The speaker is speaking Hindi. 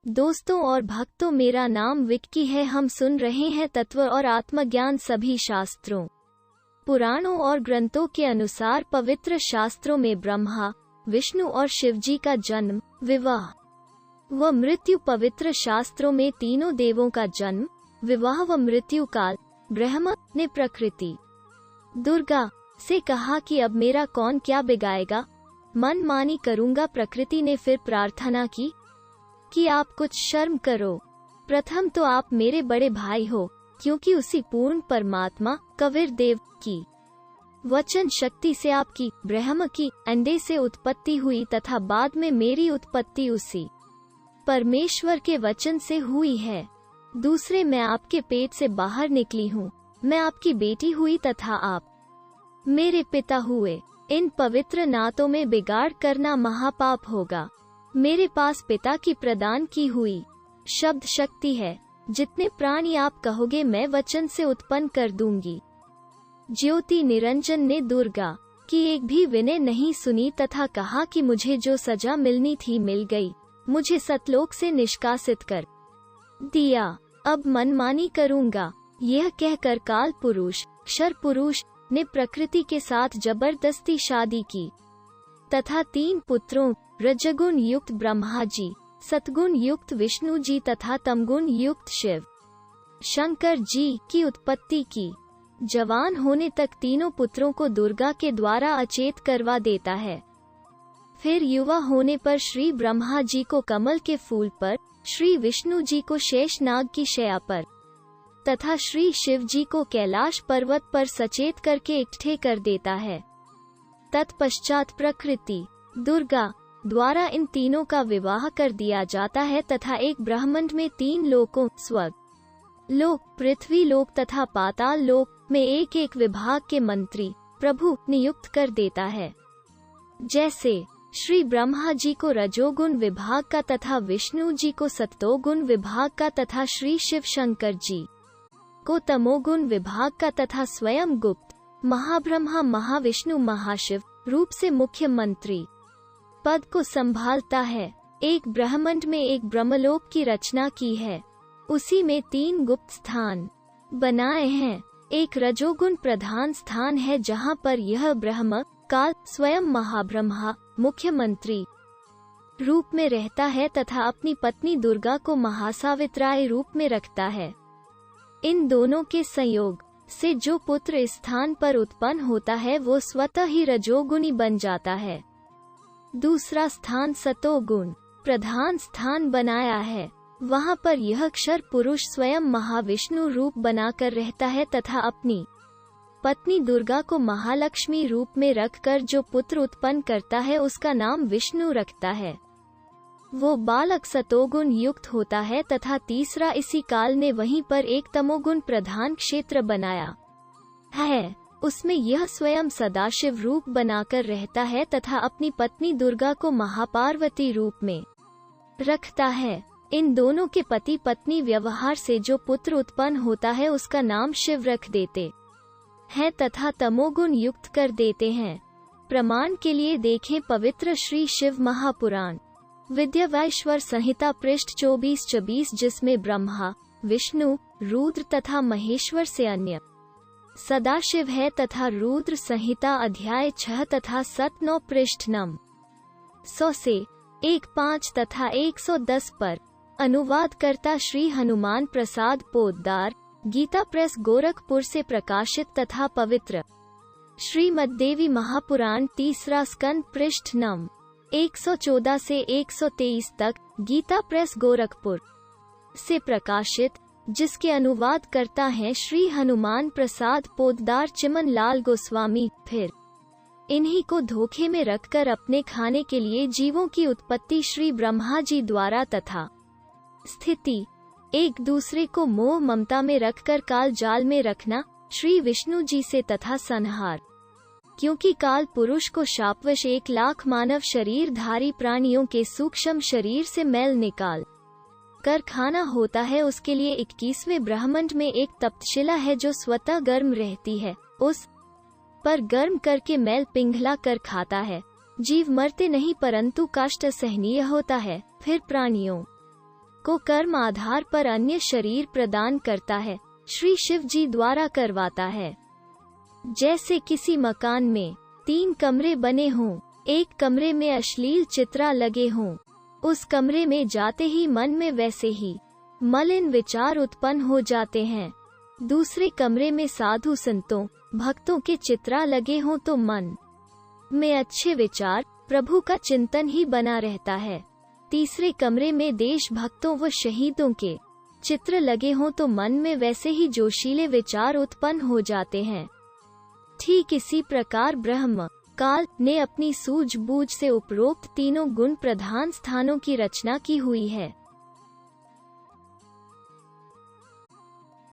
दोस्तों और भक्तों, मेरा नाम विक्की है। हम सुन रहे हैं तत्व और आत्मज्ञान। सभी शास्त्रों, पुराणों और ग्रंथों के अनुसार पवित्र शास्त्रों में ब्रह्मा, विष्णु और शिवजी का जन्म, विवाह व मृत्यु, पवित्र शास्त्रों में तीनों देवों का जन्म, विवाह व मृत्यु काल, ब्रह्मा ने प्रकृति दुर्गा से कहा कि अब मेरा कौन क्या बिगाएगा, मन मानी करूंगा। प्रकृति ने फिर प्रार्थना की कि आप कुछ शर्म करो। प्रथम तो आप मेरे बड़े भाई हो, क्योंकि उसी पूर्ण परमात्मा कबीर देव की वचन शक्ति से आपकी, ब्रह्म की, अंडे से उत्पत्ति हुई तथा बाद में मेरी उत्पत्ति उसी परमेश्वर के वचन से हुई है। दूसरे, मैं आपके पेट से बाहर निकली हूँ, मैं आपकी बेटी हुई तथा आप मेरे पिता हुए। इन पवित्र नातों में बिगाड़ करना महापाप होगा। मेरे पास पिता की प्रदान की हुई शब्द शक्ति है। जितने प्राणी आप कहोगे मैं वचन से उत्पन्न कर दूंगी। ज्योति निरंजन ने दुर्गा की एक भी विनय नहीं सुनी तथा कहा कि मुझे जो सजा मिलनी थी मिल गई, मुझे सतलोक से निष्कासित कर दिया, अब मनमानी करूंगा। यह कहकर काल पुरुष, क्षर पुरुष ने प्रकृति के साथ जबरदस्ती शादी की तथा 3 पुत्रों, रजगुण युक्त ब्रह्मा जी, सतगुण युक्त विष्णु जी तथा तमगुण युक्त शिव शंकर जी की उत्पत्ति की। जवान होने तक तीनों पुत्रों को दुर्गा के द्वारा अचेत करवा देता है। फिर युवा होने पर श्री ब्रह्मा जी को कमल के फूल पर, श्री विष्णु जी को शेषनाग की शैया पर तथा श्री शिव जी को कैलाश पर्वत पर सचेत करके इकट्ठे कर देता है। तत्पश्चात प्रकृति दुर्गा द्वारा इन तीनों का विवाह कर दिया जाता है तथा एक ब्रह्मांड में 3 लोकों, स्वर्ग लोक, पृथ्वी लोक तथा पाताल लोक में एक एक विभाग के मंत्री प्रभु नियुक्त कर देता है। जैसे श्री ब्रह्मा जी को रजोगुण विभाग का तथा विष्णु जी को सत्वोगुण विभाग का तथा श्री शिव शंकर जी को तमोगुण विभाग का तथा स्वयं गुप्त महाब्रह्मा महाविष्णु महाशिव रूप से मुख्य मंत्री पद को संभालता है। एक ब्रह्मांड में एक ब्रह्मलोक की रचना की है, उसी में 3 गुप्त स्थान बनाए हैं। एक रजोगुण प्रधान स्थान है जहाँ पर यह ब्रह्म काल स्वयं महाब्रह्मा मुख्यमंत्री रूप में रहता है तथा अपनी पत्नी दुर्गा को महासावित्राय रूप में रखता है। इन दोनों के संयोग से जो पुत्र इस स्थान पर उत्पन्न होता है वो स्वतः ही रजोगुणी बन जाता है। दूसरा स्थान सतोगुण प्रधान स्थान बनाया है, वहाँ पर यह क्षर पुरुष स्वयं महाविष्णु रूप बनाकर रहता है तथा अपनी पत्नी दुर्गा को महालक्ष्मी रूप में रखकर जो पुत्र उत्पन्न करता है उसका नाम विष्णु रखता है। वो बालक सतोगुण युक्त होता है तथा तीसरा इसी काल ने वहीं पर एक तमोगुण प्रधान क्षेत्र बनाया है, उसमें यह स्वयं सदाशिव रूप बनाकर रहता है तथा अपनी पत्नी दुर्गा को महापार्वती रूप में रखता है। इन दोनों के पति पत्नी व्यवहार से जो पुत्र उत्पन्न होता है उसका नाम शिव रख देते हैं तथा तमोगुण युक्त कर देते हैं। प्रमाण के लिए देखें पवित्र श्री शिव महापुराण विद्यावैश्वर संहिता पृष्ठ 24-26, जिसमें ब्रह्मा, विष्णु, रुद्र तथा महेश्वर से अन्य सदाशिव है तथा रुद्र संहिता अध्याय 6 तथा 7-9 पृष्ठ नम 100 से 1-5 तथा 110 पर। अनुवाद करता श्री हनुमान प्रसाद पोद्दार, गीता प्रेस गोरखपुर से प्रकाशित तथा पवित्र श्रीमद्देवी महापुराण 3रा स्कंद पृष्ठ नम 114 से 123 तक, गीता प्रेस गोरखपुर से प्रकाशित, जिसके अनुवाद करता है श्री हनुमान प्रसाद पोद्दार चिमन लाल गोस्वामी। फिर इन्हीं को धोखे में रखकर अपने खाने के लिए जीवों की उत्पत्ति श्री ब्रह्मा जी द्वारा तथा स्थिति एक दूसरे को मोह ममता में रखकर काल जाल में रखना श्री विष्णु जी से तथा संहार, क्योंकि काल पुरुष को शापवश 1 लाख मानव शरीरधारी प्राणियों के सूक्ष्म शरीर से मैल निकाल कर खाना होता है। उसके लिए 21वें ब्रह्मांड में एक तप्तशिला है जो स्वतः गर्म रहती है, उस पर गर्म करके मैल पिघला कर खाता है। जीव मरते नहीं परंतु कष्ट सहनीय होता है। फिर प्राणियों को कर्म आधार पर अन्य शरीर प्रदान करता है, श्री शिव जी द्वारा करवाता है। जैसे किसी मकान में 3 कमरे बने हों, एक कमरे में अश्लील चित्र लगे हों, उस कमरे में जाते ही मन में वैसे ही मलिन विचार उत्पन्न हो जाते हैं। दूसरे कमरे में साधु संतों भक्तों के चित्र लगे हों तो मन में अच्छे विचार, प्रभु का चिंतन ही बना रहता है। तीसरे कमरे में देश भक्तों व शहीदों के चित्र लगे हों तो मन में वैसे ही जोशीले विचार उत्पन्न हो जाते हैं। ठीक इसी प्रकार ब्रह्म काल ने अपनी सूझबूझ से उपरोक्त तीनों गुण प्रधान स्थानों की रचना की हुई है।